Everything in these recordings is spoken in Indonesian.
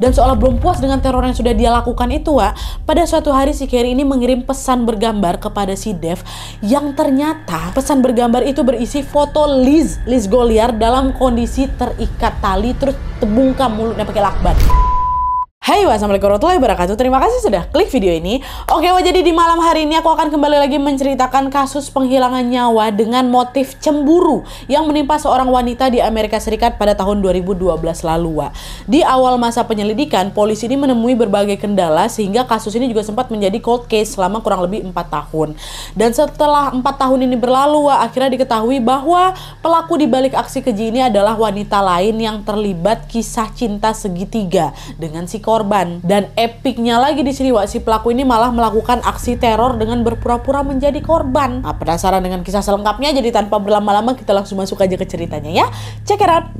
Dan seolah belum puas dengan teror yang sudah dia lakukan itu, Wak, pada suatu hari si Carrie ini mengirim pesan bergambar kepada si Dev, yang ternyata pesan bergambar itu berisi foto Liz Goliar dalam kondisi terikat tali terus terbungkam mulutnya pakai lakban. Hai, wassalamualaikum warahmatullahi wabarakatuh. Terima kasih sudah klik video ini. Oke, jadi di malam hari ini aku akan kembali lagi menceritakan kasus penghilangan nyawa dengan motif cemburu yang menimpa seorang wanita di Amerika Serikat pada tahun 2012 lalu. Di awal masa penyelidikan, polisi ini menemui berbagai kendala sehingga kasus ini juga sempat menjadi cold case selama kurang lebih 4 tahun. Dan setelah 4 tahun ini berlalu, akhirnya diketahui bahwa pelaku di balik aksi keji ini adalah wanita lain yang terlibat kisah cinta segitiga dengan si korban. Dan epiknya lagi di sini, si pelaku ini malah melakukan aksi teror dengan berpura-pura menjadi korban. Nah, penasaran dengan kisah selengkapnya? Jadi tanpa berlama-lama kita langsung masuk aja ke ceritanya ya. Check it out.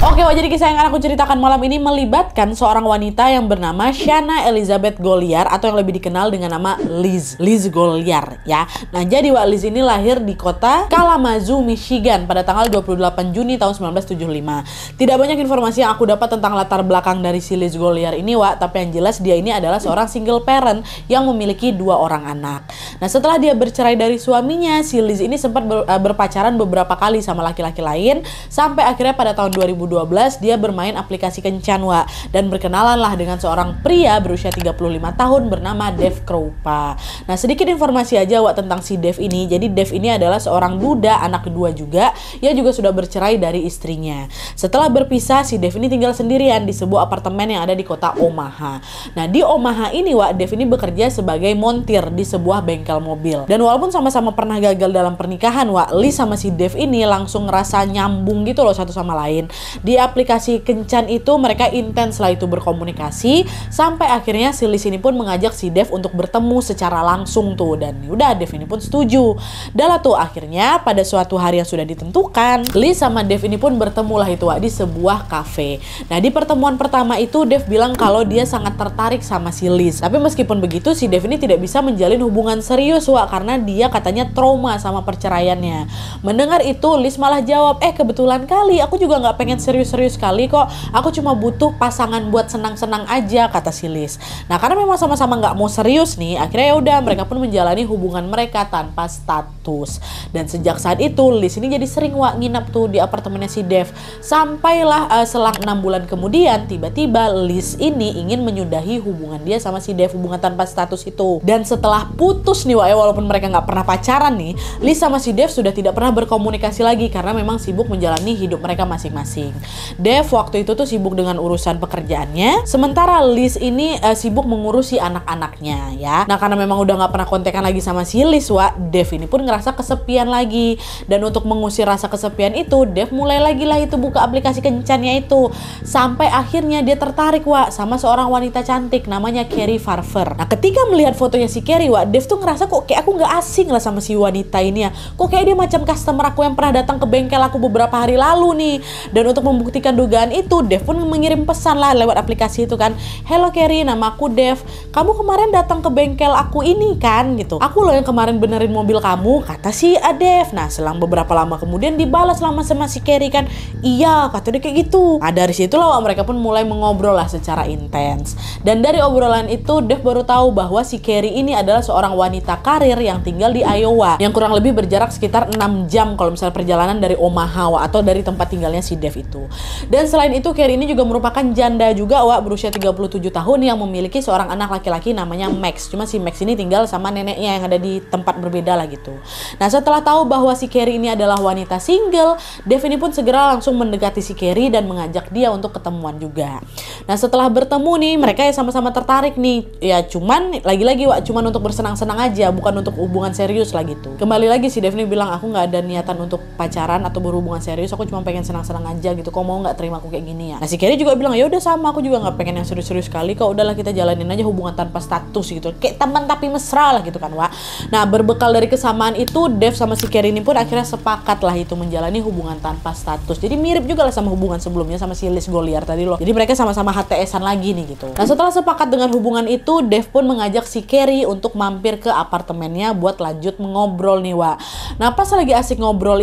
Oke, jadi kisah yang akan aku ceritakan malam ini melibatkan seorang wanita yang bernama Shanna Elizabeth Goliar atau yang lebih dikenal dengan nama Liz Goliar ya. Nah, jadi Liz ini lahir di kota Kalamazoo, Michigan pada tanggal 28 Juni tahun 1975. Tidak banyak informasi yang aku dapat tentang latar belakang dari si Liz Goliar ini, tapi yang jelas dia ini adalah seorang single parent yang memiliki 2 orang anak. Nah, setelah dia bercerai dari suaminya, si Liz ini sempat berpacaran beberapa kali sama laki-laki lain sampai akhirnya pada tahun 2012 dia bermain aplikasi kencan, dan berkenalan lah dengan seorang pria berusia 35 tahun bernama Dev Kroupa. Nah, sedikit informasi aja tentang si Dev ini. Jadi Dev ini adalah seorang duda, anak kedua juga. Ia juga sudah bercerai dari istrinya. Setelah berpisah, si Dev ini tinggal sendirian di sebuah apartemen yang ada di kota Omaha. Nah, di Omaha ini Dev ini bekerja sebagai montir di sebuah bengkel mobil. Dan walaupun sama-sama pernah gagal dalam pernikahan, Liz sama si Dev ini langsung ngerasa nyambung gitu loh satu sama lain. Di aplikasi kencan itu mereka intens lah itu berkomunikasi sampai akhirnya si Liz ini pun mengajak si Dev untuk bertemu secara langsung tuh, dan udah Dev ini pun setuju. Dan lah tuh akhirnya pada suatu hari yang sudah ditentukan, Liz sama Dev ini pun bertemu lah itu di sebuah cafe. Nah, di pertemuan pertama itu Dev bilang kalau dia sangat tertarik sama si Liz. Tapi meskipun begitu si Dev ini tidak bisa menjalin hubungan serius karena dia katanya trauma sama perceraiannya. Mendengar itu Liz malah jawab, kebetulan kali aku juga nggak pengen serius-serius kali kok, aku cuma butuh pasangan buat senang-senang aja, kata si Liz. Nah, karena memang sama-sama nggak mau serius nih, akhirnya ya udah mereka pun menjalani hubungan mereka tanpa status. Dan sejak saat itu Liz ini jadi sering nginap tuh di apartemennya si Dev. Sampailah selang 6 bulan kemudian tiba-tiba Liz ini ingin menyudahi hubungan dia sama si Dev, hubungan tanpa status itu. Dan setelah putus nih walaupun mereka nggak pernah pacaran nih, Liz sama si Dev sudah tidak pernah berkomunikasi lagi karena memang sibuk menjalani hidup mereka masing-masing. Dev waktu itu tuh sibuk dengan urusan pekerjaannya, sementara Liz ini sibuk mengurusi anak-anaknya ya. Nah, karena memang udah nggak pernah kontekan lagi sama si Liz, Dev ini pun ngerasa kesepian lagi. Dan untuk mengusir rasa kesepian itu, Dev mulai lagi lah itu buka aplikasi kencannya itu. Sampai akhirnya dia tertarik sama seorang wanita cantik namanya Carrie Farver. Nah, ketika melihat fotonya si Carrie, Dev tuh ngerasa kok kayak aku nggak asing lah sama si wanita ini ya. Kok kayak dia macam customer aku yang pernah datang ke bengkel aku beberapa hari lalu nih. Dan untuk membuktikan dugaan itu, Dev pun mengirim pesan lah lewat aplikasi itu kan. Hello Carrie, nama aku Dev. Kamu kemarin datang ke bengkel aku ini kan gitu. Aku loh yang kemarin benerin mobil kamu, kata si Dev. Nah, selang beberapa lama kemudian dibalas lama sama si Carrie kan. Iya, kata dia kayak gitu. Nah, dari situ lah mereka pun mulai mengobrol lah secara intens. Dan dari obrolan itu Dev baru tahu bahwa si Carrie ini adalah seorang wanita karir yang tinggal di Iowa, yang kurang lebih berjarak sekitar 6 jam kalau misalnya perjalanan dari Omaha atau dari tempat tinggalnya si Dev itu. Dan selain itu Carrie ini juga merupakan janda juga berusia 37 tahun yang memiliki seorang anak laki-laki namanya Max. Cuma si Max ini tinggal sama neneknya yang ada di tempat berbeda lah gitu. Nah, setelah tahu bahwa si Carrie ini adalah wanita single, Dev ini pun segera langsung mendekati si Carrie dan mengajak dia untuk ketemuan juga. Nah, setelah bertemu nih mereka ya sama-sama tertarik nih. Ya cuman lagi-lagi cuman untuk bersenang-senang aja, bukan untuk hubungan serius lah gitu. Kembali lagi si Dev ini bilang, aku nggak ada niatan untuk pacaran atau berhubungan serius, aku cuma pengen senang-senang aja gitu gitu. Kau mau nggak terima aku kayak gini ya? Nah si Carrie juga bilang ya udah sama, aku juga nggak pengen yang serius-serius sekali. Kok udahlah kita jalanin aja hubungan tanpa status gitu. Kayak teman tapi mesra lah gitu kan Wak. Nah berbekal dari kesamaan itu, Dev sama si Carrie ini pun akhirnya sepakat lah itu menjalani hubungan tanpa status. Jadi mirip juga lah sama hubungan sebelumnya sama si Liz Goliar tadi loh. Jadi mereka sama-sama HTS-an lagi nih gitu. Nah setelah sepakat dengan hubungan itu, Dev pun mengajak si Carrie untuk mampir ke apartemennya buat lanjut ngobrol nih Wak. Nah pas lagi asik ngobrol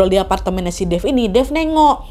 di apartemennya si Dev ini, Dev nengok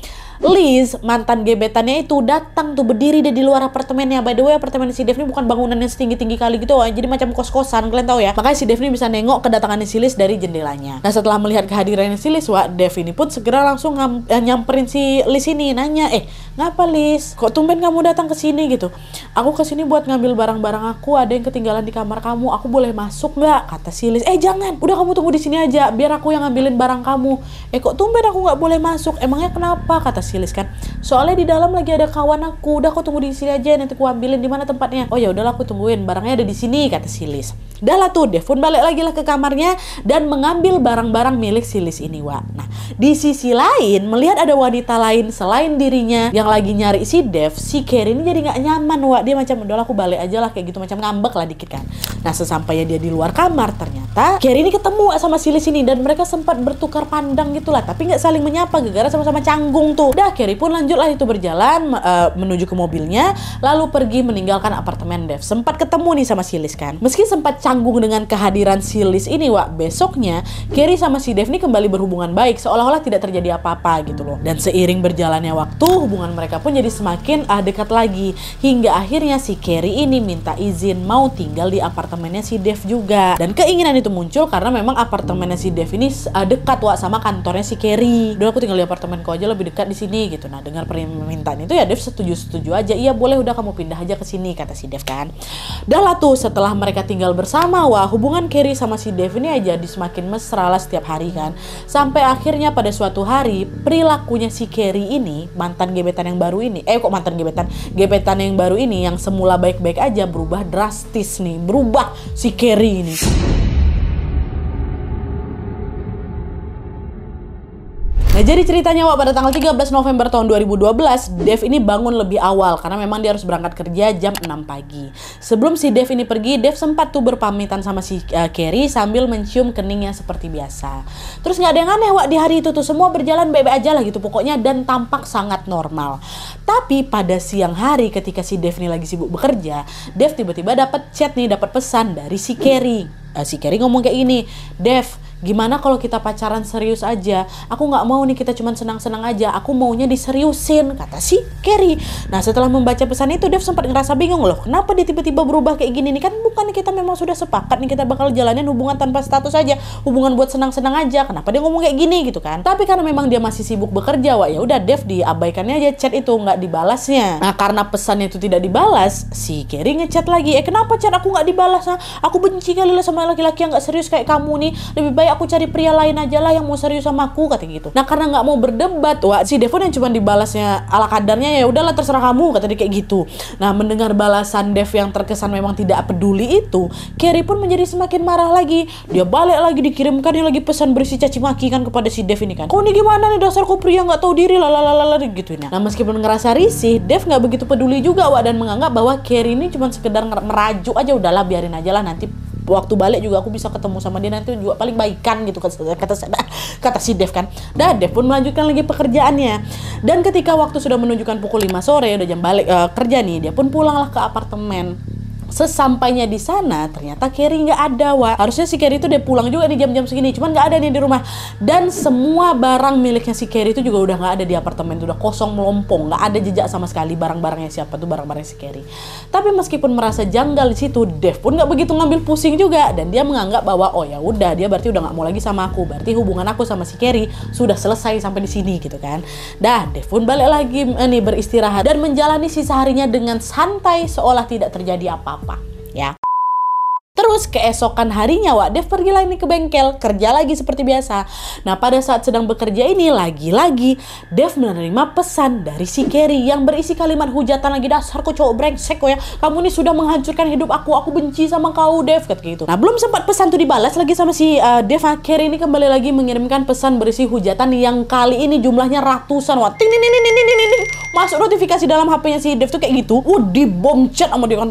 Liz, mantan gebetannya itu datang tuh berdiri deh di luar apartemennya. By the way, apartemen si Dev ini bukan bangunan yang setinggi-tinggi kali gitu, Wak. Jadi macam kos-kosan, kalian tahu ya. Makanya si Dev ini bisa nengok kedatangan si Liz dari jendelanya. Nah setelah melihat kehadiran si Liz, Wak, Dev ini pun segera langsung nyamperin si Liz ini, nanya, ngapa Liz? Kok tumben kamu datang ke sini gitu? Aku ke sini buat ngambil barang-barang aku, ada yang ketinggalan di kamar kamu. Aku boleh masuk nggak? Kata si Liz. Jangan, udah kamu tunggu di sini aja, biar aku yang ngambilin barang kamu. Kok tumben aku nggak boleh masuk? Emangnya kenapa? Kata si Liz kan. Soalnya di dalam lagi ada kawan aku. Udah aku tunggu di sini aja, nanti aku ambilin. Di mana tempatnya? Oh ya udahlah aku tungguin. Barangnya ada di sini, kata si Liz. Dah lah tuh, Dev pun balik lagi lah ke kamarnya dan mengambil barang-barang milik si Liz ini, Wak. Nah, di sisi lain, melihat ada wanita lain selain dirinya yang lagi nyari si Dev, si Carrie ini jadi nggak nyaman, Wak. Dia macam udahlah aku balik aja lah kayak gitu, macam ngambek lah dikit kan. Nah, sesampainya dia di luar kamar, ternyata Carrie ini ketemu sama si Liz ini dan mereka sempat bertukar pandang gitulah, tapi nggak saling menyapa gara-gara sama-sama canggung tuh. Dah, Carrie pun lanjutlah itu berjalan menuju ke mobilnya, lalu pergi meninggalkan apartemen Dev. Sempat ketemu nih sama si Liz kan. Meski sempat canggung dengan kehadiran si Liz ini, Wak, besoknya Carrie sama si Dev ini kembali berhubungan baik, seolah-olah tidak terjadi apa-apa gitu loh. Dan seiring berjalannya waktu, hubungan mereka pun jadi semakin dekat lagi, hingga akhirnya si Carrie ini minta izin mau tinggal di apartemennya si Dev juga. Dan keinginan itu muncul karena memang apartemennya si Dev ini dekat, Wak, sama kantornya si Carrie. Udah aku tinggal di apartemenku aja, lebih dekat di sini gitu. Nah dengar permintaan itu ya Dev setuju aja. Iya boleh, udah kamu pindah aja ke sini, kata si Dev kan. Dah lah tuh, setelah mereka tinggal bersama, wah hubungan Carrie sama si Dev ini aja semakin mesra lah setiap hari kan. Sampai akhirnya pada suatu hari perilakunya si Carrie ini, mantan gebetan yang baru ini, gebetan yang baru ini yang semula baik-baik aja berubah drastis nih, berubah si Carrie ini. Nah jadi ceritanya, Wak, pada tanggal 13 November tahun 2012, Dev ini bangun lebih awal karena memang dia harus berangkat kerja jam 6 pagi. Sebelum si Dev ini pergi, Dev sempat tuh berpamitan sama si Carrie sambil mencium keningnya seperti biasa. Terus nggak ada yang aneh, Wak, di hari itu tuh semua berjalan baik-baik aja lah gitu pokoknya dan tampak sangat normal. Tapi pada siang hari ketika si Dev ini lagi sibuk bekerja, Dev tiba-tiba dapat chat nih, dapat pesan dari si Carrie. Si Carrie ngomong kayak gini, Dev, gimana kalau kita pacaran serius aja? Aku nggak mau nih kita cuman senang-senang aja. Aku maunya diseriusin, kata si Carrie. Nah setelah membaca pesan itu, Dev sempat ngerasa bingung loh. Kenapa dia tiba-tiba berubah kayak gini nih? Kan bukan kita memang sudah sepakat nih kita bakal jalanin hubungan tanpa status aja, hubungan buat senang-senang aja. Kenapa dia ngomong kayak gini gitu kan? Tapi karena memang dia masih sibuk bekerja, Wak, ya udah Dev diabaikannya aja chat itu, nggak dibalasnya. Nah karena pesannya itu tidak dibalas, si Carrie ngechat lagi. Kenapa chat aku nggak dibalas? Aku benci kali lah sama laki-laki yang nggak serius kayak kamu nih. Lebih baik aku cari pria lain aja lah yang mau serius sama aku, kata gitu. Nah karena nggak mau berdebat, Wak, si Dev yang cuma dibalasnya ala kadarnya, ya udahlah terserah kamu, kata dia kayak gitu. Nah mendengar balasan Dev yang terkesan memang tidak peduli itu, Carrie pun menjadi semakin marah lagi. Dia balik lagi, dikirimkan lagi pesan berisi caci maki kan kepada si Dev ini kan. Kau nih gimana nih, dasar kau pria nggak tahu diri, lalalala gituin. Nah meskipun ngerasa risih, Dev nggak begitu peduli juga, Wak, dan menganggap bahwa Carrie ini cuma sekedar merajuk aja, udahlah biarin aja lah, nanti waktu balik juga aku bisa ketemu sama dia, nanti juga paling baikan gitu kata si Dev kan. Dan Dev pun melanjutkan lagi pekerjaannya. Dan ketika waktu sudah menunjukkan pukul 5 sore, udah jam balik kerja nih, dia pun pulanglah ke apartemen. Sesampainya di sana ternyata Carrie nggak ada, Wak. Harusnya si Carrie itu dia pulang juga di jam-jam segini, cuman nggak ada nih di rumah. Dan semua barang miliknya si Carrie itu juga udah nggak ada di apartemen, udah kosong melompong, nggak ada jejak sama sekali barang-barangnya siapa tuh, barang-barang si Carrie. Tapi meskipun merasa janggal di situ, Dev pun nggak begitu ngambil pusing juga, dan dia menganggap bahwa oh ya udah, dia berarti udah nggak mau lagi sama aku, berarti hubungan aku sama si Carrie sudah selesai sampai di sini gitu kan. Dah Dev pun balik lagi nih beristirahat dan menjalani sisa harinya dengan santai seolah tidak terjadi apa-apa. Ya. Terus Terus keesokan harinya Wak, Dev pergi lagi ke bengkel, kerja lagi seperti biasa. Nah pada saat sedang bekerja ini lagi-lagi Dev menerima pesan dari si Carrie yang berisi kalimat hujatan lagi. Dasar kau cowok brengsek kok ya, kamu ini sudah menghancurkan hidup aku benci sama kau Dev, kata gitu. Nah belum sempat pesan tuh dibalas lagi sama si Dev, Carrie ini kembali lagi mengirimkan pesan berisi hujatan yang kali ini jumlahnya ratusan Wak. Ting, masuk notifikasi dalam HP-nya si Dev tuh kayak gitu. Dibom chat sama dia kan,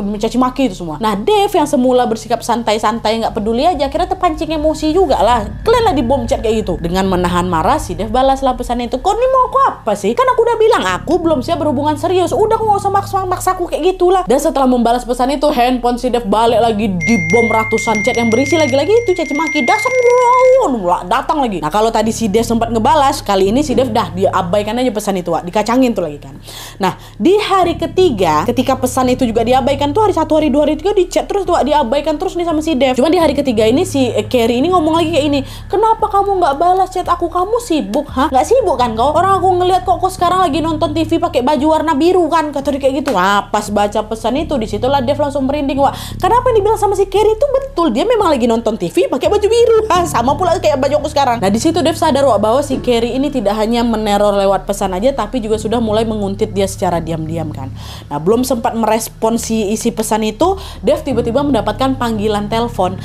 mencaci maki itu semua. Nah Dev yang semula bersikap santai-santai nggak peduli aja, akhirnya terpancing emosi juga lah. Kalian lah dibom chat kayak gitu. Dengan menahan marah si Dev balaslah pesan itu. Kau ini mau aku apa sih? Kan aku udah bilang aku belum siap berhubungan serius. Udah nggak usah maksa-maksaku kayak gitulah. Dan setelah membalas pesan itu, handphone si Dev balik lagi dibom ratusan chat yang berisi lagi-lagi itu caci maki. Dasar datang lagi. Nah kalau tadi si Dev sempat ngebalas, kali ini si Dev dah diabaikan aja pesan itu Wak. Dikacangin tuh lagi kan. Nah di hari ketiga ketika pesan itu juga diabaikan tuh, hari 1, hari 2, hari 3 di chat terus tuh Wak, diabaikan terus nih sama si Dev. Cuma di hari ketiga ini si Carrie ini ngomong lagi kayak ini, kenapa kamu nggak balas chat aku? Kamu sibuk? Hah? Nggak sibuk kan kau? Orang aku ngeliat kok sekarang lagi nonton TV pakai baju warna biru kan, kata dia kayak gitu. Nah pas baca pesan itu disitulah Dev langsung merinding Wak. Kenapa yang dibilang sama si Carrie itu betul, dia memang lagi nonton TV pakai baju biru. Sama pula kayak baju aku sekarang. Nah di situ Dev sadar Wak bahwa si Carrie ini tidak hanya meneror lewat pesan aja, tapi juga sudah mulai menguntit dia secara diam-diam kan. Nah belum sempat merespon si isi pesan itu, Dev tiba-tiba mendapatkan panggilan telepon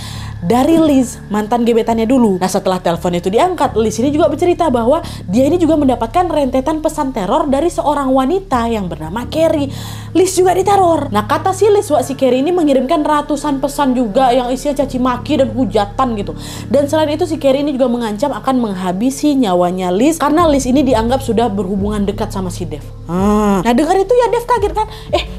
dari Liz, mantan gebetannya dulu. Nah setelah telepon itu diangkat, Liz ini juga bercerita bahwa dia ini juga mendapatkan rentetan pesan teror dari seorang wanita yang bernama Carrie. Liz juga diteror. Nah kata si Liz, Wak, si Carrie ini mengirimkan ratusan pesan juga yang isinya caci maki dan hujatan gitu. Dan selain itu si Carrie ini juga mengancam akan menghabisi nyawanya Liz karena Liz ini dianggap sudah berhubungan dekat sama si Dev. Nah dengar itu ya Dev kaget kan,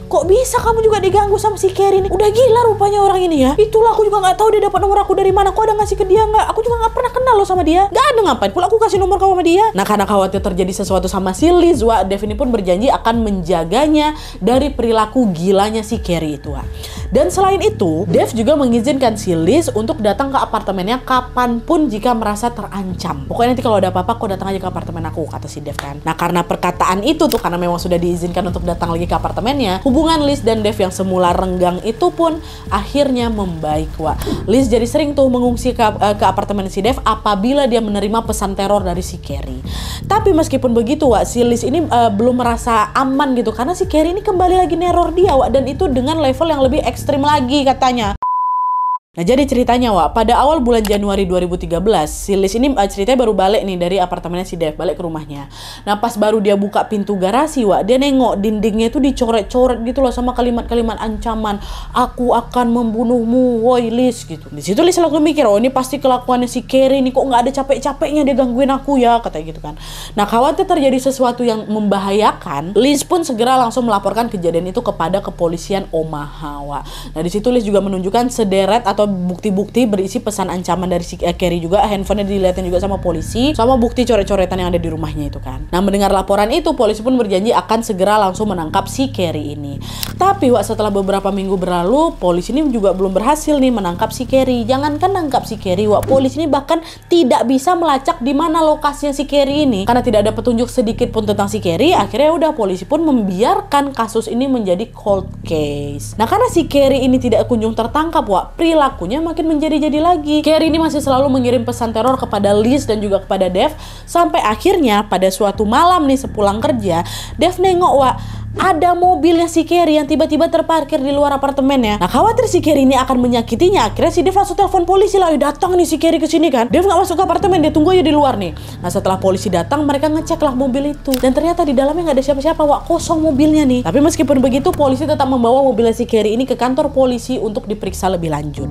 kok bisa kamu juga diganggu sama si Carrie ini? Udah gila rupanya orang ini ya. Itulah aku juga nggak tahu dia dapat nomor aku dari mana. Kok ada ngasih ke dia nggak? Aku juga nggak pernah kenal loh sama dia. Nggak ada, ngapain pula aku kasih nomor kamu sama dia? Nah karena khawatir terjadi sesuatu sama si Liz, Wak, Dev ini pun berjanji akan menjaganya dari perilaku gilanya si Carrie itu Wak. Dan selain itu Dev juga mengizinkan si Liz untuk datang ke apartemennya kapanpun jika merasa terancam. Pokoknya nanti kalau ada apa-apa kok datang aja ke apartemen aku, kata si Dev kan. Nah karena perkataan itu tuh, karena memang sudah diizinkan untuk datang lagi ke apartemennya, hubungan Liz dan Dev yang semula renggang itu pun akhirnya membaik Wak. Liz jadi sering tuh mengungsi ke apartemen si Dev apabila dia menerima pesan teror dari si Carrie. Tapi meskipun begitu Wak, si Liz ini belum merasa aman gitu karena si Carrie ini kembali lagi neror dia Wak, dan itu dengan level yang lebih ekstrim lagi katanya. Nah jadi ceritanya Wak, pada awal bulan Januari 2013 si Liz ini ceritanya baru balik nih dari apartemennya si Dev, balik ke rumahnya. Nah pas baru dia buka pintu garasi Wak, dia nengok dindingnya itu dicoret-coret gitu loh sama kalimat-kalimat ancaman, aku akan membunuhmu woi Liz gitu. Di situ Liz langsung mikir, oh ini pasti kelakuannya si Carrie nih, kok nggak ada capek-capeknya dia gangguin aku ya, kata gitu kan. Nah khawatir terjadi sesuatu yang membahayakan, Liz pun segera langsung melaporkan kejadian itu kepada kepolisian Omaha Wak. Nah di situ Liz juga menunjukkan sederet atau bukti-bukti berisi pesan ancaman dari si Carrie juga, handphonenya dilihatin juga sama polisi, sama bukti coret-coretan yang ada di rumahnya itu kan. Nah mendengar laporan itu, polisi pun berjanji akan segera langsung menangkap si Carrie ini. Tapi Wak, setelah beberapa minggu berlalu, polisi ini juga belum berhasil nih menangkap si Carrie. Jangankan nangkap si Carrie Wak, polisi ini bahkan tidak bisa melacak di mana lokasinya si Carrie ini. Karena tidak ada petunjuk sedikit pun tentang si Carrie, akhirnya udah polisi pun membiarkan kasus ini menjadi cold case. Nah karena si Carrie ini tidak kunjung tertangkap Wak, perilakunya makin menjadi-jadi lagi. Carrie ini masih selalu mengirim pesan teror kepada Liz dan juga kepada Dev, sampai akhirnya pada suatu malam nih sepulang kerja, Dev nengok Wak, ada mobilnya si Carrie yang tiba-tiba terparkir di luar apartemennya. Nah khawatir si Carrie ini akan menyakitinya, akhirnya si Dev langsung telepon polisi lah, datang nih si Carrie ke sini kan. Dev nggak masuk ke apartemen, dia tunggu aja di luar nih. Nah setelah polisi datang, mereka ngecek lah mobil itu, dan ternyata di dalamnya nggak ada siapa-siapa Wak, kosong mobilnya nih. Tapi meskipun begitu, polisi tetap membawa mobilnya si Carrie ini ke kantor polisi untuk diperiksa lebih lanjut.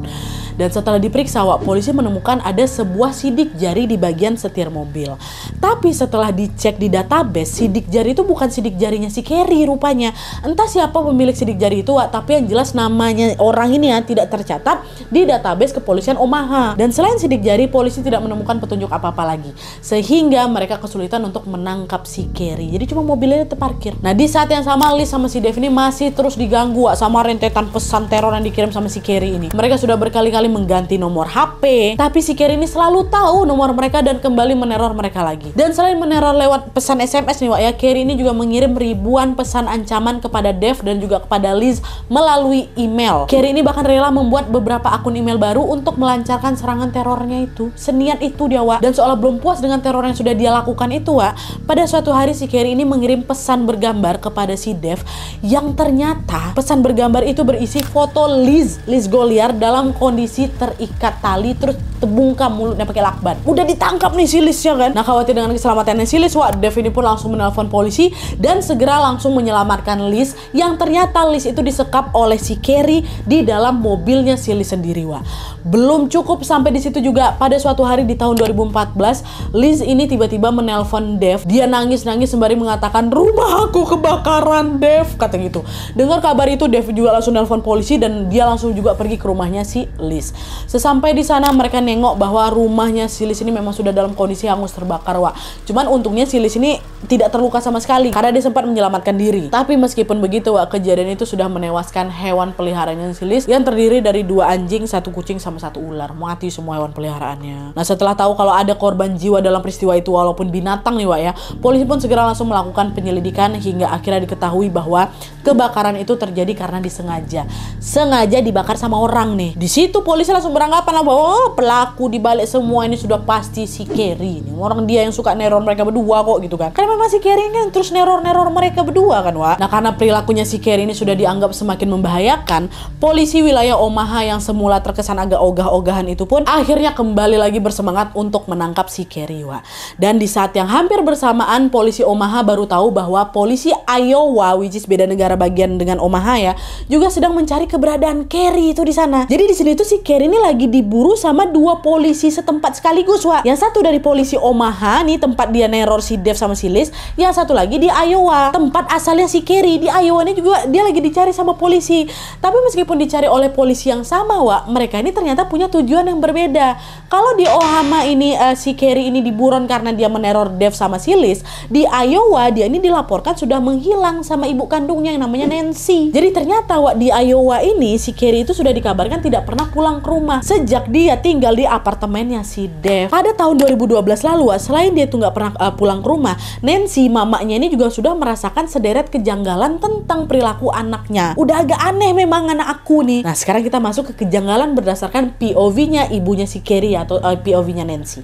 Dan setelah diperiksa Wak, polisi menemukan ada sebuah sidik jari di bagian setir mobil. Tapi setelah dicek di database, sidik jari itu bukan sidik jarinya si Carrie rupanya. Entah siapa pemilik sidik jari itu Wak, tapi yang jelas namanya orang ini ya tidak tercatat di database kepolisian Omaha. Dan selain sidik jari, polisi tidak menemukan petunjuk apa-apa lagi, sehingga mereka kesulitan untuk menangkap si Carrie. Jadi cuma mobilnya terparkir. Nah di saat yang sama, Liz sama si Dev ini masih terus diganggu Wak, sama rentetan pesan teror yang dikirim sama si Carrie ini. Mereka sudah berkali-kali mengganti nomor HP, tapi si Carrie ini selalu tahu nomor mereka dan kembali meneror mereka lagi. Dan selain meneror lewat pesan SMS nih Wak ya, Carrie ini juga mengirim ribuan pesan ancaman kepada Dev dan juga kepada Liz melalui email. Carrie ini bahkan rela membuat beberapa akun email baru untuk melancarkan serangan terornya itu. Seniat itu dia, Wak. Dan seolah belum puas dengan teror yang sudah dia lakukan itu, Wak, pada suatu hari si Carrie ini mengirim pesan bergambar kepada si Dev yang ternyata pesan bergambar itu berisi foto Liz Goliar dalam kondisi terikat tali terus terbungkam mulutnya pakai lakban. Udah ditangkap nih si Liznya kan. Nah, khawatir dengan keselamatannya si Liz, Wak, Dev ini pun langsung menelpon polisi dan segera langsung menyelamatkan Liz yang ternyata Liz itu disekap oleh si Carrie di dalam mobilnya si Liz sendiri, Wak. Belum cukup sampai di situ juga, pada suatu hari di tahun 2014, Liz ini tiba-tiba menelpon Dev. Dia nangis-nangis sembari mengatakan, "Rumah aku kebakaran, Dev," kata gitu. Dengar kabar itu, Dev juga langsung nelpon polisi dan dia langsung juga pergi ke rumahnya si Liz. Sesampai di sana mereka nengok bahwa rumahnya si Liz ini memang sudah dalam kondisi hangus terbakar, Wak. Cuman untungnya si Liz ini tidak terluka sama sekali karena dia sempat menyelamatkan diri. Tapi meskipun begitu, Wak, kejadian itu sudah menewaskan hewan peliharaannya si Liz yang terdiri dari 2 anjing, 1 kucing sama 1 ular. Mati semua hewan peliharaannya. Nah, setelah tahu kalau ada korban jiwa dalam peristiwa itu walaupun binatang nih, Wak, ya, polisi pun segera langsung melakukan penyelidikan hingga akhirnya diketahui bahwa kebakaran itu terjadi karena disengaja. Sengaja dibakar sama orang nih. Di situ polisi langsung beranggapan bahwa pelaku dibalik semua ini sudah pasti si Carrie. Orang dia yang suka neror mereka berdua kok gitu kan. Karena memang si Carrie kan terus neror mereka berdua kan, Wak. Nah, karena perilakunya si Carrie ini sudah dianggap semakin membahayakan, polisi wilayah Omaha yang semula terkesan agak ogah-ogahan itu pun akhirnya kembali lagi bersemangat untuk menangkap si Carrie, Wak. Dan di saat yang hampir bersamaan, polisi Omaha baru tahu bahwa polisi Iowa, which is beda negara bagian dengan Omaha ya, juga sedang mencari keberadaan Carrie itu di sana. Jadi di sini tuh si Carrie ini lagi diburu sama 2 polisi setempat sekaligus, Wak. Yang satu dari polisi Omaha nih, tempat dia neror si Dev sama si Liz. Yang satu lagi di Iowa, tempat asalnya si Carrie. Di Iowa ini juga dia lagi dicari sama polisi. Tapi meskipun dicari oleh polisi yang sama, Wak, mereka ini ternyata punya tujuan yang berbeda. Kalau di Omaha ini si Carrie ini diburon karena dia meneror Dev sama si Liz, di Iowa dia ini dilaporkan sudah menghilang sama ibu kandungnya yang namanya Nancy. Jadi ternyata, Wak, di Iowa ini si Carrie itu sudah dikabarkan tidak pernah pulang ke rumah sejak dia tinggal di apartemennya si Dev. Pada tahun 2012 lalu, Wak, selain dia tuh nggak pernah pulang ke rumah, Nancy, mamanya ini juga sudah merasakan sederet kejanggalan tentang perilaku anaknya. Udah agak aneh memang anak aku nih. Nah, sekarang kita masuk ke kejanggalan berdasarkan POV-nya ibunya si Carrie atau POV-nya Nancy.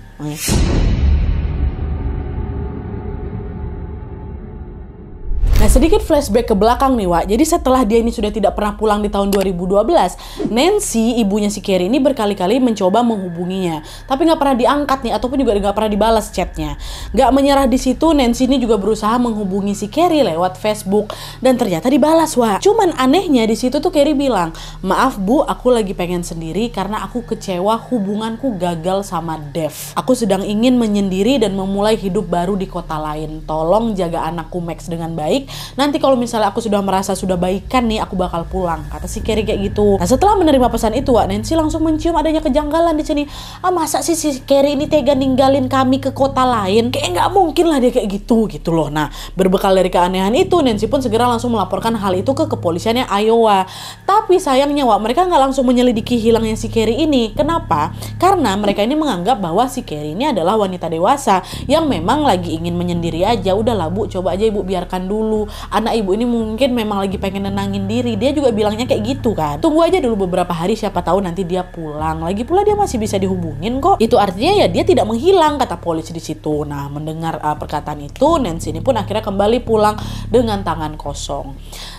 Nah, sedikit flashback ke belakang nih, Wak. Jadi setelah dia ini sudah tidak pernah pulang di tahun 2012, Nancy, ibunya si Carrie ini berkali-kali mencoba menghubunginya. Tapi nggak pernah diangkat nih, ataupun juga nggak pernah dibalas chatnya. Nggak menyerah di situ, Nancy ini juga berusaha menghubungi si Carrie lewat Facebook. Dan ternyata dibalas, Wak. Cuman anehnya di situ tuh Carrie bilang, "Maaf Bu, aku lagi pengen sendiri karena aku kecewa hubunganku gagal sama Dev. Aku sedang ingin menyendiri dan memulai hidup baru di kota lain. Tolong jaga anakku Max dengan baik. Nanti kalau misalnya aku sudah merasa sudah baikan nih, aku bakal pulang," kata si Carrie kayak gitu. Nah, setelah menerima pesan itu, Wak, Nancy langsung mencium adanya kejanggalan di sini. Masa sih si Carrie ini tega ninggalin kami ke kota lain? Kayak nggak mungkin lah dia kayak gitu loh. Nah, berbekal dari keanehan itu, Nancy pun segera langsung melaporkan hal itu ke kepolisiannya Iowa. Tapi sayangnya, Wak, mereka nggak langsung menyelidiki hilangnya si Carrie ini. Kenapa? Karena mereka ini menganggap bahwa si Carrie ini adalah wanita dewasa yang memang lagi ingin menyendiri aja. Udahlah Bu, coba aja Ibu biarkan dulu. Anak ibu ini mungkin memang lagi pengen nenangin diri. Dia juga bilangnya kayak gitu kan. Tunggu aja dulu beberapa hari, siapa tahu nanti dia pulang. Lagi pula dia masih bisa dihubungin kok. Itu artinya ya dia tidak menghilang, kata polisi di situ. Nah, mendengar perkataan itu, Nancy ini pun akhirnya kembali pulang dengan tangan kosong.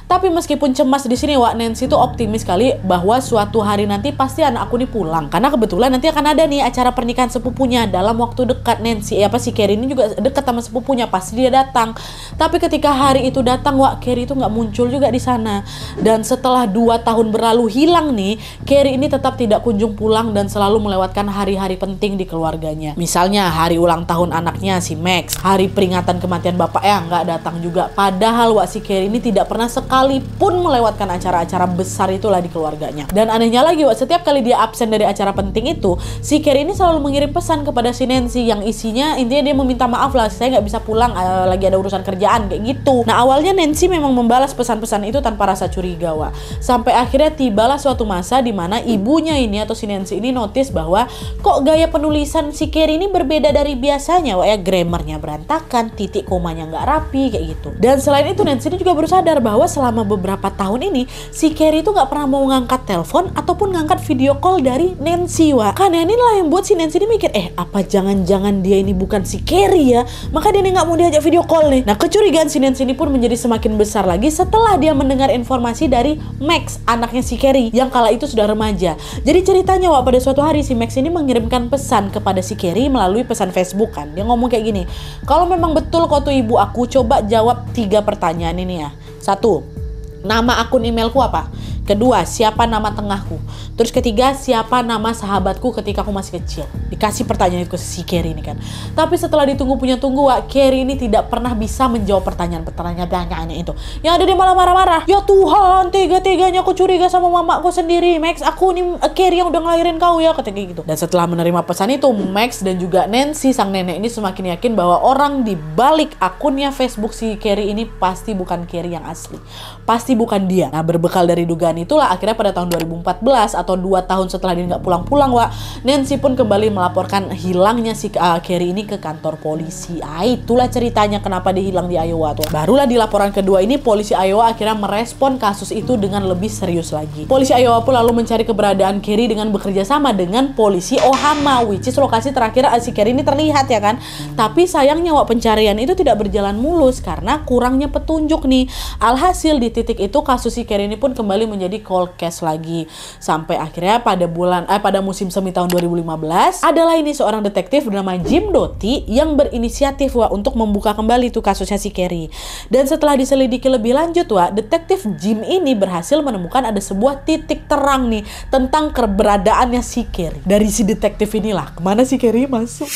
Tapi meskipun cemas di sini, Wak, Nancy itu optimis sekali bahwa suatu hari nanti pasti anak aku nih pulang. Karena kebetulan nanti akan ada nih acara pernikahan sepupunya dalam waktu dekat. Nancy, si Carrie ini juga dekat sama sepupunya, pasti dia datang. Tapi ketika hari itu datang, Wak, Carrie itu nggak muncul juga di sana. Dan setelah 2 tahun berlalu hilang nih, Carrie ini tetap tidak kunjung pulang dan selalu melewatkan hari-hari penting di keluarganya. Misalnya hari ulang tahun anaknya si Max, hari peringatan kematian bapaknya nggak datang juga. Padahal, Wak, si Carrie ini tidak pernah sekalipun melewatkan acara-acara besar itulah di keluarganya. Dan anehnya lagi, Wak, setiap kali dia absen dari acara penting itu, si Carrie ini selalu mengirim pesan kepada si Nancy yang isinya intinya dia meminta maaf lah, saya nggak bisa pulang, lagi ada urusan kerjaan kayak gitu. Nah, awalnya Nancy memang membalas pesan-pesan itu tanpa rasa curiga, Wak. Sampai akhirnya tibalah suatu masa di mana ibunya ini atau si Nancy ini notice bahwa kok gaya penulisan si Carrie ini berbeda dari biasanya, Wak, ya. Grammarnya berantakan, titik komanya nggak rapi kayak gitu. Dan selain itu Nancy ini juga baru sadar bahwa selama beberapa tahun ini si Carrie itu nggak pernah mau ngangkat telepon ataupun ngangkat video call dari Nancy, Wak. Kan inilah yang buat si Nancy ini mikir, apa jangan-jangan dia ini bukan si Carrie ya? Maka dia ini nggak mau diajak video call nih. Nah, kecurigaan si Nancy ini pun menjadi semakin besar lagi setelah dia mendengar informasi dari Max, anaknya si Carrie, yang kala itu sudah remaja. Jadi ceritanya, Wak, pada suatu hari si Max ini mengirimkan pesan kepada si Carrie melalui pesan Facebook kan. Dia ngomong kayak gini, kalau memang betul kau tuh ibu aku, coba jawab 3 pertanyaan ini ya. 1, nama akun emailku apa? Kedua, siapa nama tengahku? Terus ketiga, siapa nama sahabatku ketika aku masih kecil? Dikasih pertanyaan itu ke si Carrie ini kan. Tapi setelah ditunggu punya tunggu, Wak, Carrie ini tidak pernah bisa menjawab pertanyaannya itu. Yang ada dia malah marah-marah. Ya Tuhan, tega-teganya aku curiga sama mamaku sendiri. Max, aku ini Carrie yang udah ngelahirin kau ya, katanya gitu. Dan setelah menerima pesan itu, Max dan juga Nancy sang nenek ini semakin yakin bahwa orang di balik akunnya Facebook si Carrie ini pasti bukan Carrie yang asli. Pasti bukan dia. Nah, berbekal dari dugaan itulah akhirnya pada tahun 2014 atau 2 tahun setelah dia nggak pulang-pulang, Wak, Nancy pun kembali melaporkan hilangnya si Carrie ini ke kantor polisi. Itulah ceritanya kenapa dia hilang di Iowa tuh. Barulah di laporan kedua ini polisi Iowa akhirnya merespon kasus itu dengan lebih serius lagi. Polisi Iowa pun lalu mencari keberadaan Carrie dengan bekerja sama dengan polisi Ohama, which is lokasi terakhir si Carrie ini terlihat ya kan. Tapi sayangnya, Wak, pencarian itu tidak berjalan mulus karena kurangnya petunjuk nih. Alhasil di titik itu kasus si Carrie ini pun kembali menjadi cold case lagi. Sampai akhirnya pada musim semi tahun 2015 adalah ini seorang detektif bernama Jim Doty yang berinisiatif, Wak, untuk membuka kembali tuh kasusnya si Carrie. Dan setelah diselidiki lebih lanjut, Wak, detektif Jim ini berhasil menemukan ada sebuah titik terang nih tentang keberadaannya si Carrie. Dari si detektif inilah kemana si Carrie masuk.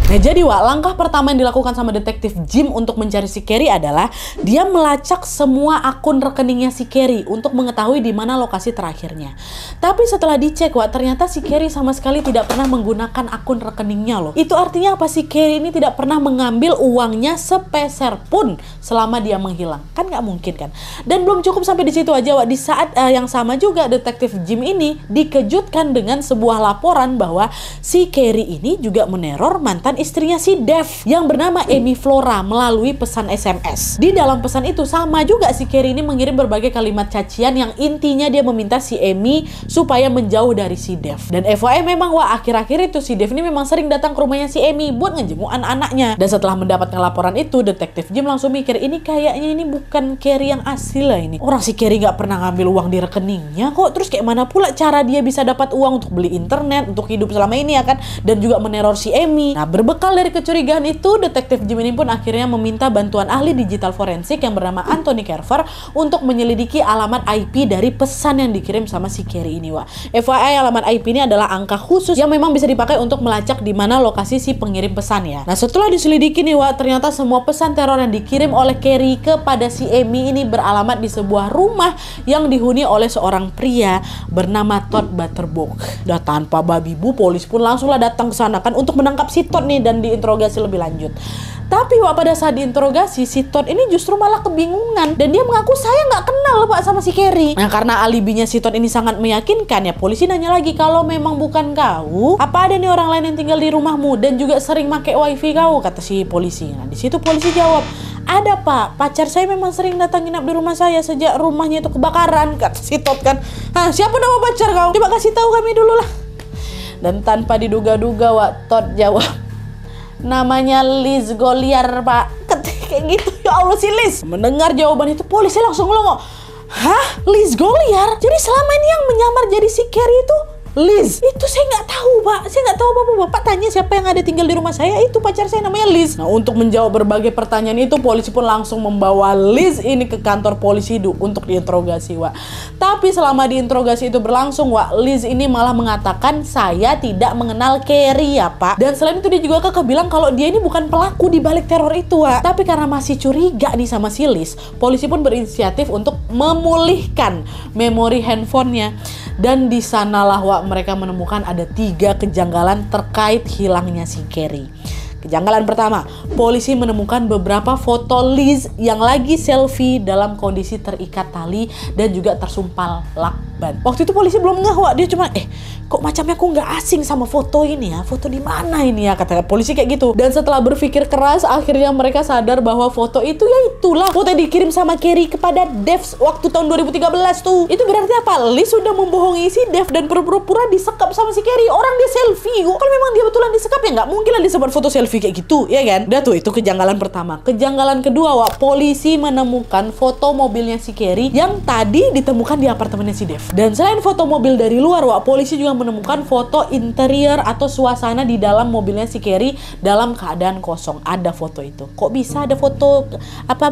Nah, jadi, Wak, langkah pertama yang dilakukan sama detektif Jim untuk mencari si Carrie adalah dia melacak semua akun rekeningnya si Carrie untuk mengetahui di mana lokasi terakhirnya. Tapi setelah dicek, Wak, ternyata si Carrie sama sekali tidak pernah menggunakan akun rekeningnya loh. Itu artinya apa? Si Carrie ini tidak pernah mengambil uangnya sepeser pun selama dia menghilang. Kan nggak mungkin kan? Dan belum cukup sampai di situ aja, Wak. Di saat yang sama juga detektif Jim ini dikejutkan dengan sebuah laporan bahwa si Carrie ini juga meneror mantan istrinya si Dev yang bernama Amy Flora melalui pesan SMS. Di dalam pesan itu sama juga si Carrie ini mengirim berbagai kalimat cacian yang intinya dia meminta si Amy supaya menjauh dari si Dev. Dan FYI memang, Wak, akhir-akhir itu si Dev ini memang sering datang ke rumahnya si Amy buat ngejenguk anak-anaknya. Dan setelah mendapatkan laporan itu, detektif Jim langsung mikir, ini kayaknya ini bukan Carrie yang asli lah ini. Orang si Carrie nggak pernah ngambil uang di rekeningnya kok. Terus kayak mana pula cara dia bisa dapat uang untuk beli internet, untuk hidup selama ini ya kan? Dan juga meneror si Amy. Nah, berbekal dari kecurigaan itu, detektif Jim ini pun akhirnya meminta bantuan ahli digital forensik yang bernama Anthony Carver untuk menyelidiki alamat IP dari pesan yang dikirim sama si Carrie ini, Wak. FYI, alamat IP ini adalah angka khusus yang memang bisa dipakai untuk melacak di mana lokasi si pengirim pesan ya. Nah, setelah diselidiki nih, Wak, ternyata semua pesan teror yang dikirim oleh Carrie kepada si Amy ini beralamat di sebuah rumah yang dihuni oleh seorang pria bernama Todd Butterbook. Dan tanpa babi bu, polisi pun langsunglah datang ke sana kan untuk menangkap si Todd nih dan diinterogasi lebih lanjut. Tapi, Wak, pada saat diinterogasi si Todd ini justru malah kebingungan dan dia mengaku, saya nggak kenal, Pak, sama si Carrie. Nah, karena alibinya si Todd ini sangat meyakinkan ya, polisi nanya lagi, kalau memang bukan kau, apa ada nih orang lain yang tinggal di rumahmu dan juga sering pakai wifi kau, kata si polisi. Nah, di situ polisi jawab, ada, Pak, pacar saya memang sering datang nginap di rumah saya sejak rumahnya itu kebakaran, kata si Todd kan. Hah, siapa nama pacar kau? Coba kasih tahu kami dulu lah. Dan tanpa diduga-duga, Wak, Todd jawab, namanya Liz Goliar, Pak. Kayak gitu. Ya Allah, si Liz. Mendengar jawaban itu, polisi langsung ngelongok. Hah? Liz Goliar? Jadi selama ini yang menyamar jadi si Carrie itu Liz? Itu saya nggak tahu, Pak. Saya nggak tahu, Bapak. Bapak tanya siapa yang ada tinggal di rumah saya, itu pacar saya namanya Liz. Nah, untuk menjawab berbagai pertanyaan itu, polisi pun langsung membawa Liz ini ke kantor polisi untuk diinterogasi, Wak. Tapi selama diinterogasi itu berlangsung, Wak, Liz ini malah mengatakan, saya tidak mengenal Carrie ya, Pak. Dan selain itu dia juga kekeh bilang kalau dia ini bukan pelaku di balik teror itu, Wak. Tapi karena masih curiga nih sama si Liz, polisi pun berinisiatif untuk memulihkan memori handphonenya. Dan di sanalah, Wak, mereka menemukan ada 3 kejanggalan terkait hilangnya si Carrie. Kejanggalan pertama, polisi menemukan beberapa foto Liz yang lagi selfie dalam kondisi terikat tali dan juga tersumpal lakban. Waktu itu polisi belum ngeh, Wak. Dia cuma, kok macamnya aku nggak asing sama foto ini ya? Foto di mana ini ya? Kata polisi kayak gitu. Dan setelah berpikir keras, akhirnya mereka sadar bahwa foto itu ya itulah foto yang dikirim sama Carrie kepada Dev waktu tahun 2013 tuh. Itu berarti apa? Liz sudah membohongi si Dev dan pura-pura disekap sama si Carrie. Orang dia selfie. Kalau memang dia betulan disekap ya nggak mungkin lah disebar foto selfie kayak gitu, ya kan? Udah tuh, itu kejanggalan pertama. Kejanggalan kedua, Wak, polisi menemukan foto mobilnya si Carrie yang tadi ditemukan di apartemennya si Dev. Dan selain foto mobil dari luar, Wak, polisi juga menemukan foto interior atau suasana di dalam mobilnya si Carrie dalam keadaan kosong. Ada foto itu. Kok bisa ada foto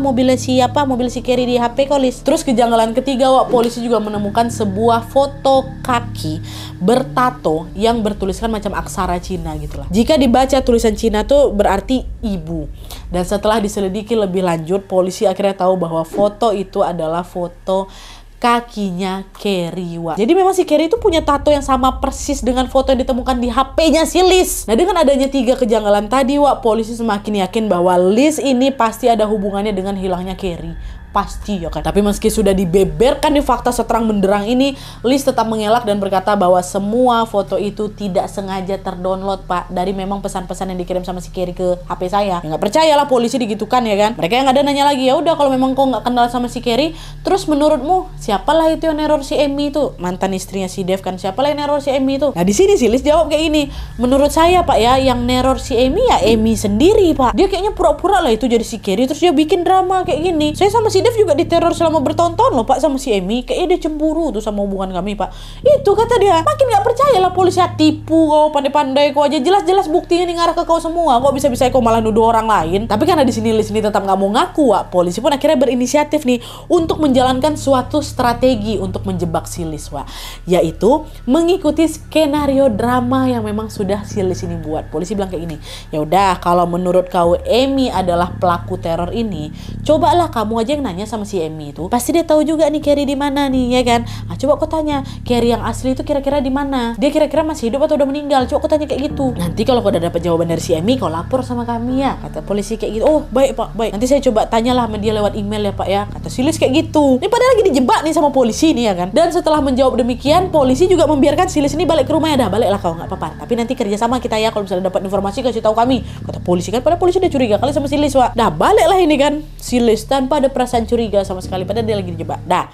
mobil si Carrie di HP kok, Liz? Terus kejanggalan ketiga, Wak, polisi juga menemukan sebuah foto kaki bertato yang bertuliskan macam aksara Cina gitulah. Jika dibaca tulisan Cina tuh berarti ibu. Dan setelah diselidiki lebih lanjut, polisi akhirnya tahu bahwa foto itu adalah foto kakinya Carrie, Wak. Jadi memang si Carrie itu punya tato yang sama persis dengan foto yang ditemukan di HP-nya si Liz. Nah, dengan adanya 3 kejanggalan tadi, Wak, polisi semakin yakin bahwa Liz ini pasti ada hubungannya dengan hilangnya Carrie. Pasti ya kan. Tapi meski sudah dibeberkan di fakta seterang benderang ini, Liz tetap mengelak dan berkata bahwa semua foto itu tidak sengaja terdownload, Pak, dari memang pesan-pesan yang dikirim sama si Carrie ke HP saya. Ya nggak percayalah polisi digitukan, ya kan. Mereka yang ada nanya lagi, ya udah kalau memang kau nggak kenal sama si Carrie, terus menurutmu siapalah itu yang neror si Amy itu? Mantan istrinya si Dev kan, siapalah yang neror si Amy itu? Nah, di sini si Liz jawab kayak gini, menurut saya, Pak, ya, yang neror si Amy ya Amy sendiri, Pak. Dia kayaknya pura-pura lah itu jadi si Carrie, terus dia bikin drama kayak gini. Saya sama si Dev juga diteror selama bertahun-tahun loh, Pak, sama si Amy. Kayaknya dia cemburu tuh sama hubungan kami, Pak. Itu kata dia. Makin gak percaya lah polisi, tipu kau, pandai-pandai kau aja. Jelas-jelas buktinya nih ngarah ke kau semua. Kok bisa-bisa kau malah nuduh orang lain? Tapi karena di sini Liz ini tetap gak mau ngaku, Wak, polisi pun akhirnya berinisiatif nih untuk menjalankan suatu strategi untuk menjebak si Liz, Wak. Yaitu mengikuti skenario drama yang memang sudah si Liz ini buat. Polisi bilang kayak gini, ya udah, kalau menurut kau Amy adalah pelaku teror ini, cobalah kamu aja yang nanya sama si Amy itu. Pasti dia tahu juga nih Carrie di mana nih, ya kan? Nah, coba kau tanya, Carrie yang asli itu kira-kira di mana? Dia kira-kira masih hidup atau udah meninggal? Coba kau tanya kayak gitu. Nanti kalau kau udah dapat jawaban dari si Amy, kau lapor sama kami ya, kata polisi kayak gitu. Oh, baik, Pak, baik. Nanti saya coba tanyalah sama dia lewat email ya, Pak, ya, kata si Liz kayak gitu. Ini padahal lagi dijebak nih sama polisi nih, ya kan? Dan setelah menjawab demikian, polisi juga membiarkan si Liz ini balik ke rumahnya. Dah, baliklah kau, nggak apa-apa. Tapi nanti kerja sama kita ya, kalau misalnya dapat informasi kasih tahu kami, kata polisi kan. Padahal polisi udah curiga kali sama si Liz, Wak. Dah, baliklah ini kan si Liz tanpa ada perasaan curiga sama sekali, padahal dia lagi dijebak. Dah.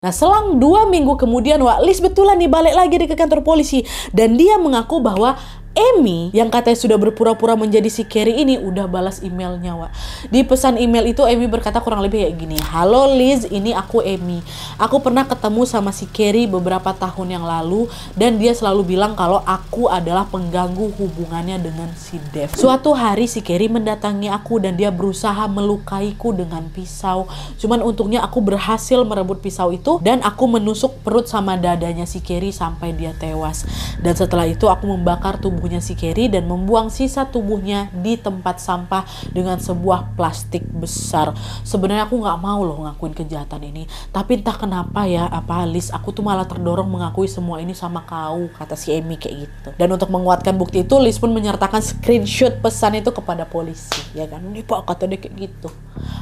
Nah, selang 2 minggu kemudian, Wak, Liz betulan nih balik lagi ke kantor polisi dan dia mengaku bahwa Amy yang katanya sudah berpura-pura menjadi si Carrie ini udah balas emailnya, Wak. Di pesan email itu Amy berkata kurang lebih kayak gini, halo Liz, ini aku Amy. Aku pernah ketemu sama si Carrie beberapa tahun yang lalu dan dia selalu bilang kalau aku adalah pengganggu hubungannya dengan si Dev. Suatu hari si Carrie mendatangi aku dan dia berusaha melukaiku dengan pisau. Cuman untungnya aku berhasil merebut pisau itu dan aku menusuk perut sama dadanya si Carrie sampai dia tewas. Dan setelah itu aku membakar tubuhnya si Carrie dan membuang sisa tubuhnya di tempat sampah dengan sebuah plastik besar. Sebenarnya aku nggak mau loh ngakuin kejahatan ini, tapi entah kenapa ya, Liz, aku tuh malah terdorong mengakui semua ini sama kau, kata si Amy kayak gitu. Dan untuk menguatkan bukti itu, Liz pun menyertakan screenshot pesan itu kepada polisi, ya kan? Ini Pak, kata dia kayak gitu.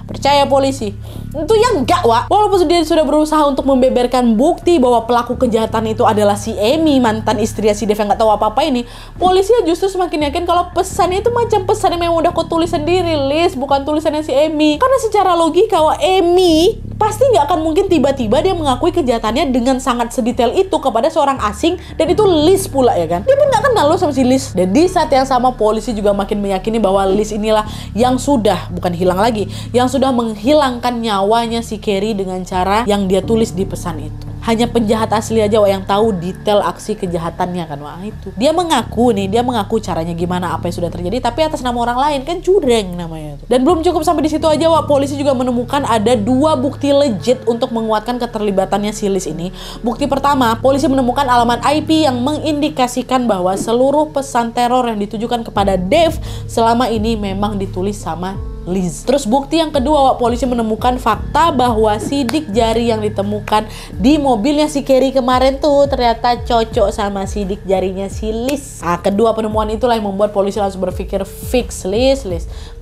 Percaya polisi? Itu ya enggak, Wak. Walaupun dia sudah berusaha untuk membeberkan bukti bahwa pelaku kejahatan itu adalah si Amy, mantan istri si Dev yang nggak tahu apa-apa ini, polisi justru semakin yakin kalau pesannya itu macam pesan yang memang udah kau tulis sendiri, Liz, bukan tulisannya si Amy. Karena secara logika, Wak, Amy pasti nggak akan mungkin tiba-tiba dia mengakui kejahatannya dengan sangat sedetail itu kepada seorang asing, dan itu Liz pula, ya kan? Dia pun nggak kenal lo sama si Liz. Dan di saat yang sama polisi juga makin meyakini bahwa Liz inilah yang sudah, bukan hilang lagi, yang sudah menghilangkan nyawanya si Carrie dengan cara yang dia tulis di pesan itu. Hanya penjahat asli aja, Wak, yang tahu detail aksi kejahatannya kan, Wak. Itu dia mengaku caranya gimana, apa yang sudah terjadi, tapi atas nama orang lain, kan curang namanya itu. Dan belum cukup sampai di situ aja, Wak, polisi juga menemukan ada 2 bukti legit untuk menguatkan keterlibatannya si Liz ini. Bukti pertama, polisi menemukan alamat IP yang mengindikasikan bahwa seluruh pesan teror yang ditujukan kepada Dev selama ini memang ditulis sama Liz. Terus bukti yang kedua, Wak, polisi menemukan fakta bahwa sidik jari yang ditemukan di mobilnya si Carrie kemarin tuh ternyata cocok sama sidik jarinya si Liz. Nah, kedua penemuan itulah yang membuat polisi langsung berpikir fix Liz.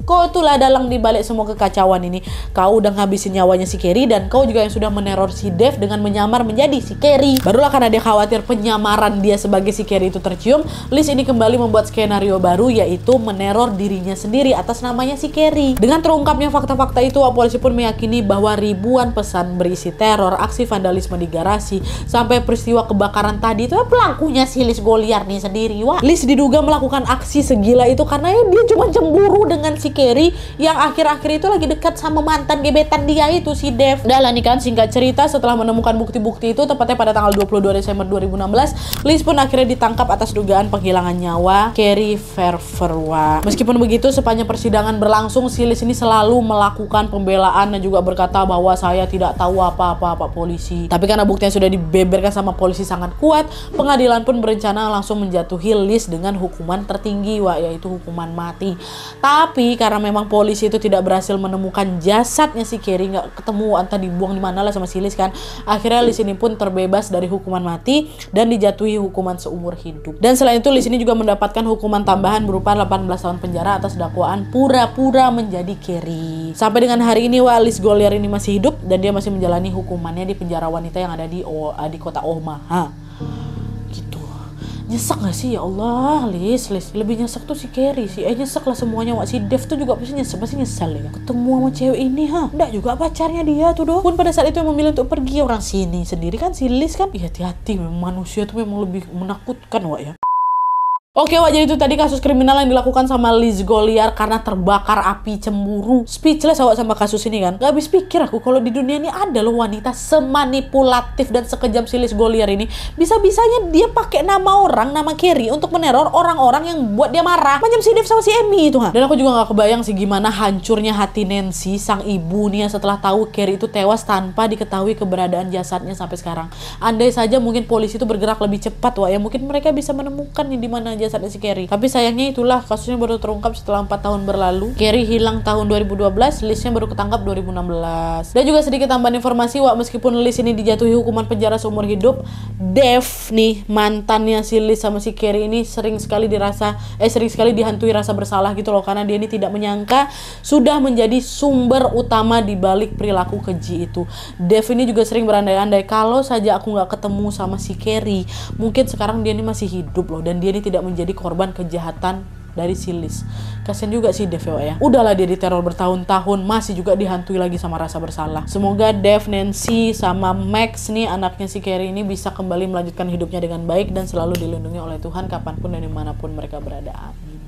Kau itulah dalang dibalik semua kekacauan ini. Kau udah ngabisin nyawanya si Carrie dan kau juga yang sudah meneror si Dev dengan menyamar menjadi si Carrie. Barulah karena dia khawatir penyamaran dia sebagai si Carrie itu tercium, Liz ini kembali membuat skenario baru, yaitu meneror dirinya sendiri atas namanya si Carrie. Dengan terungkapnya fakta-fakta itu, polisi pun meyakini bahwa ribuan pesan berisi teror, aksi vandalisme di garasi, sampai peristiwa kebakaran tadi itu pelakunya si Liz Goliar nih sendiri. Wah, Liz diduga melakukan aksi segila itu karena dia cuma cemburu dengan si Carrie yang akhir-akhir itu lagi dekat sama mantan gebetan dia itu si Dev. Udah lah nih kan, singkat cerita, setelah menemukan bukti-bukti itu tepatnya pada tanggal 22 Desember 2016, Liz pun akhirnya ditangkap atas dugaan penghilangan nyawa Carrie Ververwa. Meskipun begitu, sepanjang persidangan berlangsung, si Liz ini selalu melakukan pembelaan dan juga berkata bahwa saya tidak tahu apa-apa Pak Polisi. Tapi karena bukti yang sudah dibeberkan sama polisi sangat kuat, pengadilan pun berencana langsung menjatuhi Liz dengan hukuman tertinggi, Wak, yaitu hukuman mati. Tapi karena memang polisi itu tidak berhasil menemukan jasadnya si Carrie, nggak ketemu, entah dibuang di mana lah sama si Liz kan, akhirnya Liz ini pun terbebas dari hukuman mati dan dijatuhi hukuman seumur hidup. Dan selain itu, Liz ini juga mendapatkan hukuman tambahan berupa 18 tahun penjara atas dakwaan pura-pura menjadi Carrie. Sampai dengan hari ini, Wak, Liz Goliar ini masih hidup dan dia masih menjalani hukumannya di penjara wanita yang ada di kota Omaha. Gitu. Nyesek gak sih? Ya Allah, Liz lebih nyesek tuh si Carrie sih. Nyesek lah semuanya, Wak. Si Dev tuh juga pasti nyesel ya. Ketemu sama cewek ini, Nggak juga pacarnya dia tuh doh. Pun pada saat itu memilih untuk pergi. Orang sini sendiri kan si Liz kan. Hati-hati, memang manusia tuh memang lebih menakutkan, Wak, ya. Oke, Wak, jadi itu tadi kasus kriminal yang dilakukan sama Liz Goliar karena terbakar api cemburu. Speechless, Wak, sama kasus ini kan. Gak habis pikir aku kalau di dunia ini ada loh wanita semanipulatif dan sekejam si Liz Goliar ini. Bisa-bisanya dia pakai nama orang, nama Carrie untuk meneror orang-orang yang buat dia marah. Macam si Dev sama si Emmy itu, Dan aku juga gak kebayang sih gimana hancurnya hati Nancy, sang ibu nih, setelah tahu Carrie itu tewas tanpa diketahui keberadaan jasadnya sampai sekarang. Andai saja mungkin polisi itu bergerak lebih cepat, Wak, ya mungkin mereka bisa menemukan nih di mana jasadnya si Carrie. Tapi sayangnya itulah, kasusnya baru terungkap setelah 4 tahun berlalu. Carrie hilang tahun 2012, Liznya baru ketangkap 2016. Dan juga sedikit tambahan informasi, Wak, meskipun Liz ini dijatuhi hukuman penjara seumur hidup, Dev nih, mantannya si Liz sama si Carrie ini sering sekali dihantui rasa bersalah gitu loh, karena dia ini tidak menyangka sudah menjadi sumber utama di balik perilaku keji itu. Dev ini juga sering berandai-andai kalau saja aku nggak ketemu sama si Carrie, mungkin sekarang dia ini masih hidup loh, dan dia ini tidak menjadi korban kejahatan dari si Liz. Kasian juga si Dev, ya. Udahlah dia diteror bertahun-tahun, masih juga dihantui lagi sama rasa bersalah. Semoga Dev, Nancy, sama Max nih, anaknya si Carrie ini bisa kembali melanjutkan hidupnya dengan baik dan selalu dilindungi oleh Tuhan kapanpun dan dimanapun mereka berada. Amin.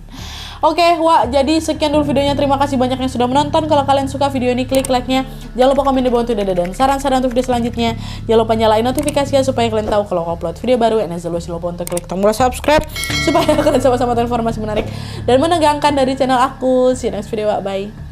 Oke, Wak, jadi sekian dulu videonya. Terima kasih banyak yang sudah menonton. Kalau kalian suka video ini, klik like-nya. Jangan lupa komen di bawah untuk dan saran-saran untuk video selanjutnya. Jangan lupa nyalain notifikasinya supaya kalian tahu kalau aku upload video baru. And as always, jangan lupa untuk klik tombol subscribe supaya kalian sama-sama tahu informasi menarik dan menegangkan dari channel aku. See you next video, Wak. Bye.